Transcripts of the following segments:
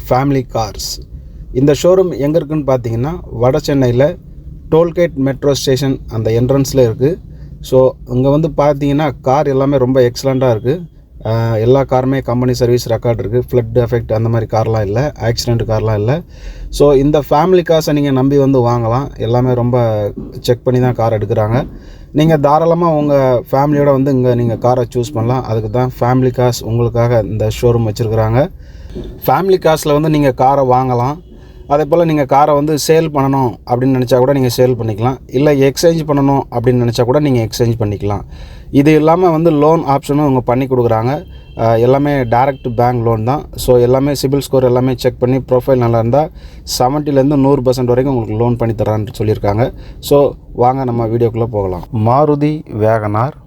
Family cars. இந்த showroom எங்கே இருக்குதுன்னு பார்த்தீங்கன்னா வட சென்னையில் டோல்கேட் மெட்ரோ ஸ்டேஷன் அந்த என்ட்ரன்ஸில் இருக்குது. ஸோ இங்கே வந்து பார்த்தீங்கன்னா கார் எல்லாமே ரொம்ப எக்ஸலண்ட்டாக இருக்குது. எல்லா காருமே கம்பெனி சர்வீஸ் ரெக்கார்ட் இருக்குது. ஃப்ளட் எஃபெக்ட் அந்த மாதிரி கார்லாம் இல்லை, ஆக்சிடெண்ட் கார்லாம் இல்லை. ஸோ இந்த ஃபேமிலி கார்ஸை நீங்கள் நம்பி வந்து வாங்கலாம். எல்லாமே ரொம்ப செக் பண்ணி தான் கார் எடுக்கிறாங்க. நீங்கள் தாராளமாக உங்கள் ஃபேமிலியோட வந்து இங்கே நீங்கள் காரை சூஸ் பண்ணலாம். அதுக்கு தான் ஃபேமிலி கார்ஸ் உங்களுக்காக இந்த ஷோரூம் வச்சுருக்குறாங்க. ஃபேமிலி கார்ஸில் வந்து நீங்கள் காரை வாங்கலாம். அதே போல் நீங்கள் காரை வந்து சேல் பண்ணணும் அப்படின்னு நினச்சா கூட நீங்கள் சேல் பண்ணிக்கலாம். இல்லை எக்ஸ்சேஞ்ச் பண்ணணும் அப்படின்னு நினச்சா கூட நீங்கள் எக்ஸ்சேஞ்ச் பண்ணிக்கலாம். இது இல்லாமல் வந்து லோன் ஆப்ஷனும் அவங்க பண்ணி கொடுக்குறாங்க. எல்லாமே டைரக்ட் பேங்க் லோன் தான். ஸோ எல்லாமே சிபில் ஸ்கோர் எல்லாமே செக் பண்ணி ப்ரொஃபைல் நல்லா இருந்தால் 70% 100% வரைக்கும் உங்களுக்கு லோன் பண்ணி தரான்னு சொல்லியிருக்காங்க. ஸோ வாங்க நம்ம வீடியோக்குள்ளே போகலாம். Maruti Wagon R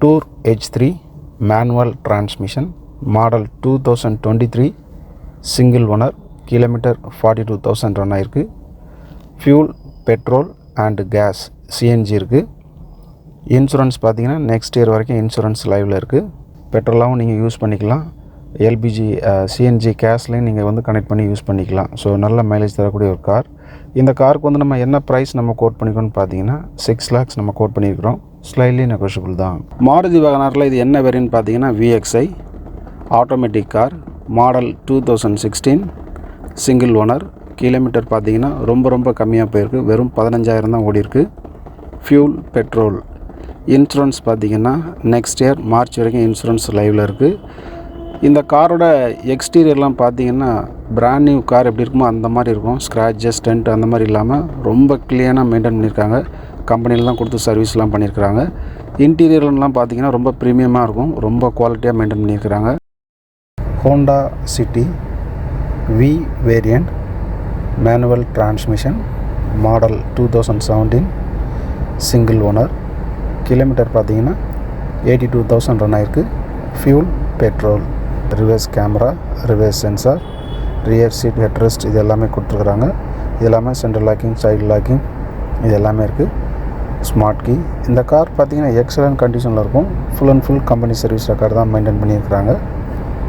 Tour H3 manual transmission model 2023 single owner, kilometre 42,000 run ஆகிருக்கு. Fuel petrol and gas CNG இருக்குது. இன்சூரன்ஸ் பார்த்தீங்கன்னா நெக்ஸ்ட் இயர் வரைக்கும் இன்சூரன்ஸ் லைவில் இருக்குது. பெட்ரோலாகவும் நீங்கள் யூஸ் பண்ணிக்கலாம். எல்பிஜி சிஎன்ஜி கேஸ்லேயும் நீங்கள் வந்து கனெக்ட் பண்ணி யூஸ் பண்ணிக்கலாம். ஸோ நல்ல மைலேஜ் தரக்கூடிய ஒரு கார். இந்த காருக்கு வந்து நம்ம என்ன ப்ரைஸ் நம்ம கோட் பண்ணிக்கணும்னு பார்த்தீங்கன்னா 6 lakhs நம்ம கோட் பண்ணியிருக்கிறோம். ஸ்லைட்லி நெகோஷியபிள் தான். மாருதி வேகனாரில் இது என்ன வேரியன்ட் பார்த்தீங்கன்னா VXI automatic car, model 2016 single owner, kilometre பார்த்தீங்கன்னா ரொம்ப கம்மியாக போயிருக்கு. வெறும் 15,000 தான் ஓடி இருக்குது. Fuel petrol. இன்சூரன்ஸ் பார்த்தீங்கன்னா நெக்ஸ்ட் இயர் மார்ச் வரைக்கும் இன்சூரன்ஸ் லைவில் இருக்குது. இந்த காரோட எக்ஸ்டீரியர்லாம் பார்த்தீங்கன்னா பிராண்ட் நியூ கார் எப்படி இருக்குமோ அந்த மாதிரி இருக்கும். ஸ்க்ராச்சஸ் டென்ட் அந்த மாதிரி இல்லாமல் ரொம்ப க்ளீனாக மெயின்டைன் பண்ணியிருக்காங்க. கம்பெனியில் தான் கொடுத்து சர்வீஸ்லாம் பண்ணியிருக்கிறாங்க. இன்டீரியர்லாம் பார்த்தீங்கன்னா ரொம்ப ப்ரீமியமாக இருக்கும். ரொம்ப குவாலிட்டியாக மெயின்டைன் பண்ணியிருக்கிறாங்க. Honda City V variant manual transmission model 2017 single owner, kilometre பார்த்தீங்கன்னா 82,000 ரன் ஆகிருக்கு. Fuel petrol, reverse camera, reverse sensor, rear seat headrest இது எல்லாமே கொடுத்துருக்குறாங்க. இது எல்லாமே சென்ட்ரல் லாக்கிங், சைடு லாக்கிங் இது எல்லாமே இருக்குது. Smart key. இந்த கார் பார்த்தீங்கன்னா எக்ஸலண்ட் கண்டிஷனில் இருக்கும். Full and full company service record தான் மெயின்டைன் பண்ணியிருக்கிறாங்க.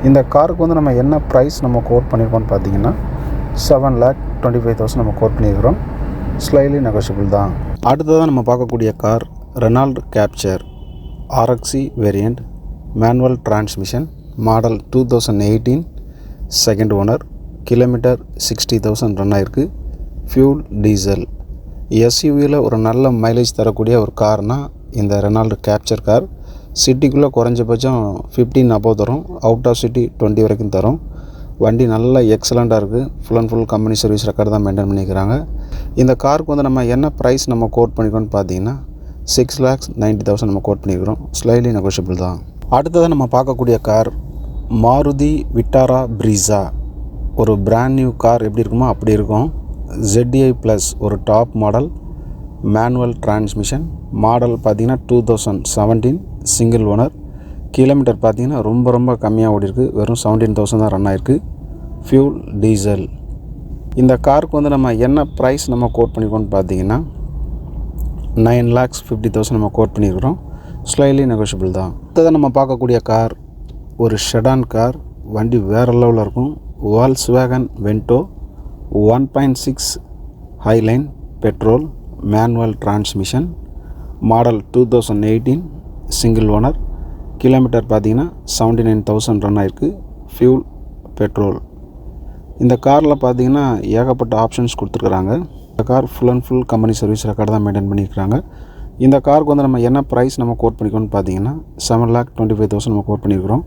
இந்த காருக்கு வந்து நம்ம என்ன ப்ரைஸ் நம்ம கோட் பண்ணியிருக்கோம்னு பார்த்தீங்கன்னா 7,25,000 நம்ம கோட் பண்ணியிருக்கிறோம். ஸ்லைட்லி நெகோஷியபிள் தான். அடுத்ததாக நம்ம பார்க்கக்கூடிய car Renault Captur RXE variant manual transmission model 2018 second owner, kilometre 60,000 run ஆகிருக்கு. Fuel diesel. SUVயில் ஒரு நல்ல மைலேஜ் தரக்கூடிய ஒரு கார்னால் இந்த ரெனால்ட் கேப்சர் கார். சிட்டிக்குள்ளே குறைஞ்சபட்சம் 15 above தரும். அவுட் ஆஃப் சிட்டி 20 வரைக்கும் தரும். வண்டி நல்லா எக்ஸலண்ட்டாக இருக்குது. Full and full company service record தான் மெயின்டைன் பண்ணிக்கிறாங்க. இந்த காருக்கு வந்து நம்ம என்ன ப்ரைஸ் நம்ம கோட் பண்ணிக்கணும்னு பார்த்தீங்கன்னா 6,90,000 நம்ம கோட் பண்ணிக்கிறோம். ஸ்லைட்லி நெகோஷியபிள் தான். அடுத்ததாக நம்ம பார்க்கக்கூடிய கார் மாருதி விட்டாரா ப்ரீஸா. ஒரு பிராண்ட் நியூ கார் எப்படி இருக்குமோ அப்படி இருக்கும். ZDI ப்ளஸ் ஒரு top model, manual transmission, model பார்த்தீங்கன்னா 2017 சிங்கிள் ஓனர், கிலோமீட்டர் பார்த்தீங்கன்னா ரொம்ப கம்மியாக ஓடி இருக்குது. வெறும் 17,000 தான் ரன் ஆகிருக்கு. Fuel diesel. இந்த காருக்கு வந்து நம்ம என்ன ப்ரைஸ் நம்ம கோட் பண்ணிக்கோன்னு பார்த்தீங்கன்னா 9,50,000 நம்ம கோட் பண்ணியிருக்கிறோம். ஸ்லைட்லி நெகோஷியபிள் தான். அடுத்ததான் நம்ம பார்க்கக்கூடிய கார் ஒரு ஷெடான் கார். வண்டி வேறு லெவலில் இருக்கும். Volkswagen Vento 1.6 Highline petrol manual transmission, model 2018 single owner, kilometre பார்த்தீங்கன்னா 79,000 ரன் ஆகிருக்கு. Fuel petrol. இந்த காரில் பார்த்தீங்கன்னா ஏகப்பட்ட ஆப்ஷன்ஸ் கொடுத்துருக்குறாங்க. இந்த car full and full company service record தான் மெயின்டைன் பண்ணியிருக்கிறாங்க. இந்த காருக்கு வந்து நம்ம என்ன ப்ரைஸ் நம்ம கோட் பண்ணிக்கணும்னு பார்த்தீங்கன்னா 7,25,000 நம்ம கோட் பண்ணியிருக்கிறோம்.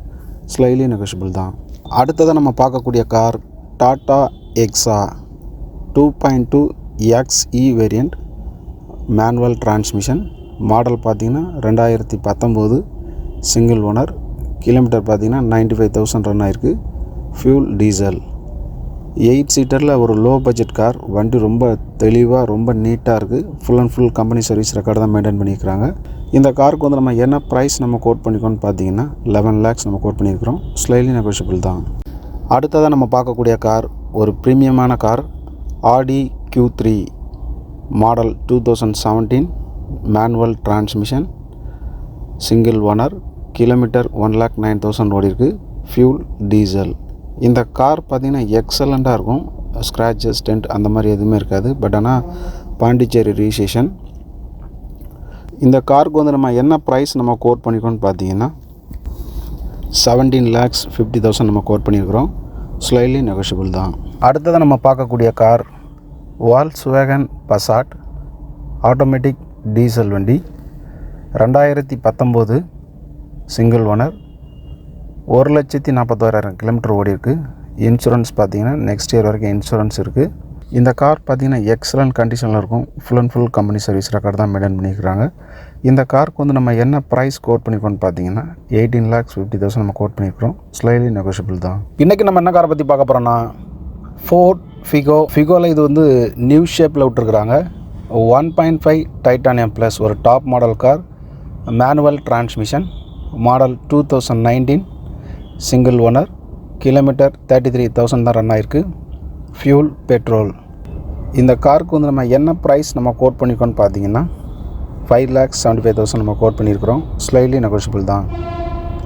ஸ்லைட்லி நெகோஷியபிள் தான். அடுத்ததாக நம்ம பார்க்கக்கூடிய கார் டாடா எக்ஸா 2.2 XE variant manual transmission, model பார்த்தீங்கன்னா 2019 சிங்கிள் ஓனர், கிலோமீட்டர் பார்த்தீங்கன்னா 95,000 ரன் ஆகிருக்கு. Fuel diesel. 8 சீட்டரில் ஒரு லோ பட்ஜெட் கார். வண்டி ரொம்ப தெளிவாக ரொம்ப நீட்டாக இருக்குது. Full and full company service record தான் மெயின்டைன் பண்ணியிருக்கிறாங்க. இந்த காருக்கு வந்து நம்ம என்ன ப்ரைஸ் நம்ம கோட் பண்ணிக்கோன்னு பார்த்தீங்கன்னா 11 lakhs நம்ம கோட் பண்ணியிருக்கிறோம். ஸ்லைட்லி நெகோஷியபிள் தான். அடுத்ததாக நம்ம பார்க்கக்கூடிய கார் ஒரு ப்ரீமியமான கார் ஆடி Q3 model 2017 manual transmission, single owner, kilometre 1,09,000 ஓடி இருக்குது. Fuel diesel. இந்த கார் பார்த்திங்கன்னா எக்ஸலண்ட்டாக இருக்கும். ஸ்க்ராச்சஸ் டென்ட் அந்த மாதிரி எதுவுமே இருக்காது. பட் ஆனால் பாண்டிச்சேரி ரிஜிஸ்ட்ரேஷன். இந்த காருக்கு வந்து நம்ம என்ன ப்ரைஸ் நம்ம கோட் பண்ணியிருக்கோம்னு பார்த்தீங்கன்னா 17,50,000 நம்ம கோட் பண்ணியிருக்கிறோம். ஸ்லைட்லி நெகோஷியபிள் தான். அடுத்தது நம்ம பார்க்கக்கூடிய கார் வால்க்ஸ்வேகன் பசாட் ஆட்டோமேட்டிக் டீசல் வண்டி, 2019 சிங்கிள் ஓனர், 1,40,000 கிலோமீட்டர் ஓடி இருக்குது. இன்சூரன்ஸ் பார்த்திங்கன்னா நெக்ஸ்ட் இயர் வரைக்கும் இன்சூரன்ஸ் இருக்குது. இந்த கார் பார்த்திங்கன்னா எக்ஸலண்ட் கண்டிஷனில் இருக்கும். Full and full company service record தான் மெயின்டைன் பண்ணியிருக்கிறாங்க. இந்த காருக்கு வந்து நம்ம என்ன ப்ரைஸ் கோட் பண்ணியிருக்கோம்னு பார்த்தீங்கன்னா 18,50,000 நம்ம கோட் பண்ணியிருக்கிறோம். ஸ்லைட்லி நெகோஷியபிள் தான். இன்றைக்கி நம்ம என்ன காரை பற்றி பார்க்க போகிறோன்னா ஃபோர்ட் ஃபிகோவில் இது வந்து நியூ ஷேப்பில் விட்டுருக்குறாங்க. 1.5 டைட்டானியம் ப்ளஸ் ஒரு top model car, manual transmission, model 2019, single owner, kilometre 33,000 தான் ரன் ஆகிருக்கு. Fuel petrol. இந்த காருக்கு வந்து நம்ம என்ன ப்ரைஸ் நம்ம கோட் பண்ணியிருக்கோம்னு பார்த்தீங்கன்னா 5,75,000 நம்ம கோட் பண்ணியிருக்கிறோம். ஸ்லைட்லி நெகோஷியபிள் தான்.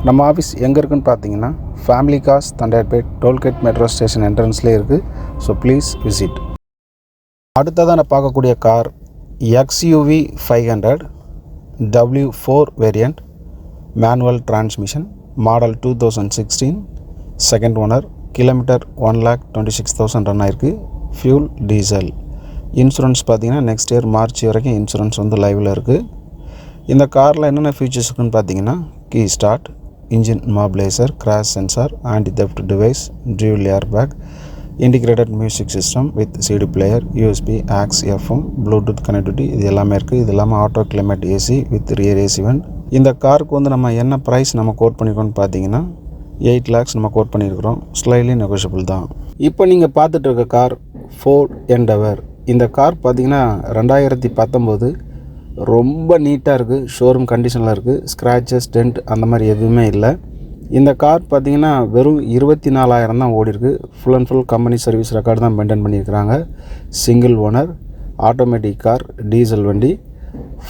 நம்ம ஆஃபீஸ் எங்கே இருக்குதுன்னு பார்த்தீங்கன்னா family cars, Tondiarpet toll gate metro station என்ட்ரன்ஸ்லேயே இருக்குது. So please visit. அடுத்ததாக நான் பார்க்கக்கூடிய car XUV 500 W4 variant, manual transmission, model 2016, second owner, kilometre 1,26,000 run ஆயிருக்கு. Fuel diesel. இன்சூரன்ஸ் பார்த்திங்கன்னா நெக்ஸ்ட் இயர் மார்ச் வரைக்கும் இன்சூரன்ஸ் வந்து லைவில் இருக்குது. இந்த காரில் என்னென்ன ஃபீச்சர்ஸ் இருக்குன்னு பார்த்தீங்கன்னா key start, engine immobiliser, crash sensor, anti theft device, dual air bag, integrated music system with CD player, USB, AUX, FM, Bluetooth connectivity இது எல்லாமே இருக்குது. இது இல்லாமல் auto climate AC with rear AC vent. இந்த காருக்கு வந்து நம்ம என்ன ப்ரைஸ் நம்ம கோட் பண்ணியிருக்கோம்னு பார்த்தீங்கன்னா 8 lakhs நம்ம கோட் பண்ணியிருக்கிறோம். ஸ்லைட்லி நெகோஷியபிள் தான். இப்போ நீங்கள் பார்த்துட்டு இருக்க கார் ஃபோர்ட் எண்டவர். இந்த கார் பார்த்திங்கன்னா 2019 ரொம்ப நீட்டாக இருக்குது. ஷோரூம் கண்டிஷனில் இருக்குது. ஸ்க்ராச்சஸ் டென்ட் அந்த மாதிரி எதுவுமே இல்லை. இந்த கார் பார்த்திங்கன்னா வெறும் 24,000 தான் ஓடி இருக்குது. Full and full company service record தான் மெயின்டைன் பண்ணியிருக்கிறாங்க. Single owner, automatic car, diesel வண்டி,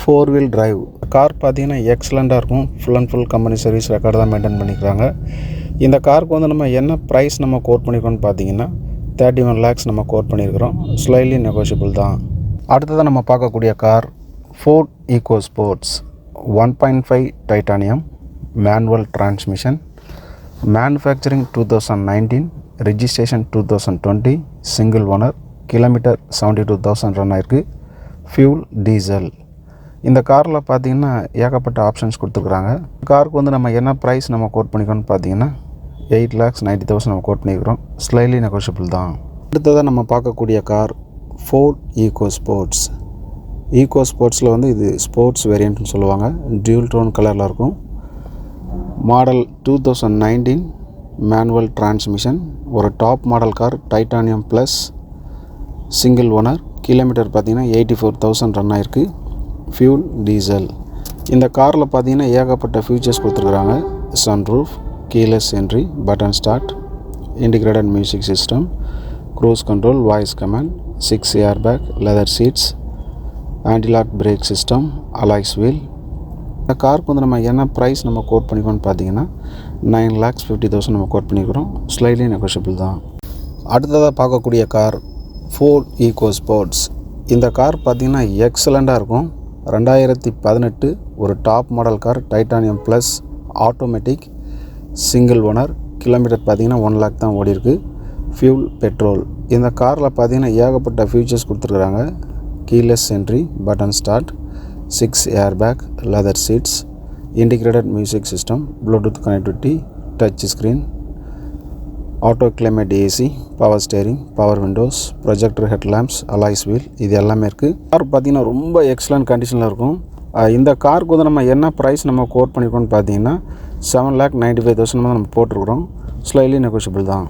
4 வீல் டிரைவ். கார் பார்த்திங்கன்னா எக்ஸலண்ட்டாக இருக்கும். Full and full company service record தான் மெயின்டைன் பண்ணிக்கிறாங்க. இந்த காருக்கு வந்து நம்ம என்ன ப்ரைஸ் நம்ம கோட் பண்ணியிருக்கோம்னு பார்த்தீங்கன்னா 31 lakhs நம்ம கோட் பண்ணியிருக்கிறோம். ஸ்லைட்லி நெகோஷியபிள் தான். அடுத்ததாக நம்ம பார்க்கக்கூடிய car Ford Eco Sports 1.5 titanium, manual transmission, manufacturing 2019, registration 2020, single owner, kilometre 72,000 run ஆயிருக்கு. Fuel diesel. இந்த காரில் பார்த்திங்கன்னா ஏகப்பட்ட ஆப்ஷன்ஸ் கொடுத்துருக்குறாங்க. காருக்கு வந்து நம்ம என்ன ப்ரைஸ் நம்ம கோட் பண்ணிக்கோன்னு பார்த்தீங்கன்னா 8,90,000 நம்ம கோட் பண்ணிக்கிறோம். ஸ்லைட்லி நெகோஷியபிள் தான். அடுத்ததாக நம்ம பார்க்கக்கூடிய car Ford Eco Sports. Eco ஸ்போர்ட்ஸில் வந்து இது ஸ்போர்ட்ஸ் வேரியண்ட்னு சொல்லுவாங்க. டியூல் டோன் கலரில் இருக்கும். மாடல் 2019, மேனுவல் டிரான்ஸ்மிஷன், ஒரு top model car, titanium plus, single owner, kilometre பார்த்திங்கன்னா 84,000 ரன் ஆயிருக்கு. Fuel diesel. இந்த காரில் பார்த்திங்கன்னா ஏகப்பட்ட ஃபீச்சர்ஸ் கொடுத்துருக்குறாங்க. Sunroof, keyless entry, button start, integrated music system, cruise control, voice command, 6 air bag, leather seats, antilock brake system, alloys wheel. இந்த காருக்கு வந்து நம்ம என்ன ப்ரைஸ் நம்ம கோட் பண்ணிக்கோன்னு பார்த்தீங்கன்னா 9,50,000 நம்ம கோட் பண்ணிக்கிறோம். ஸ்லைட்லி நெகோஷியபிள் தான். அடுத்ததாக பார்க்கக்கூடிய கார் ஃபோர்ட் ஈகோ ஸ்போர்ட்ஸ். இந்த கார் பார்த்திங்கன்னா எக்ஸலண்ட்டாக இருக்கும். 2018 ஒரு top model car, titanium plus, automatic, single owner, kilometre பார்த்திங்கன்னா 1 lakh தான் ஓடி இருக்குது. Fuel petrol. இந்த காரில் பார்த்திங்கன்னா ஏகப்பட்ட ஃபீச்சர்ஸ் கொடுத்துருக்குறாங்க. Keyless entry, button start, 6 air bag, leather seats, integrated music system, Bluetooth connectivity, touch screen, auto climate AC, power steering, power windows, projector head lamps, alloys wheel இது எல்லாமே இருக்குது. கார் பார்த்திங்கன்னா ரொம்ப எக்ஸலண்ட் கண்டிஷனில் இருக்கும். இந்த காருக்கு வந்து நம்ம என்ன ப்ரைஸ் நம்ம கோட் பண்ணியிருக்கோம்னு பார்த்தீங்கன்னா 7,95,000 நம்ம போட்டிருக்கிறோம். ஸ்லைட்லி நெகோஷியபிள் தான்.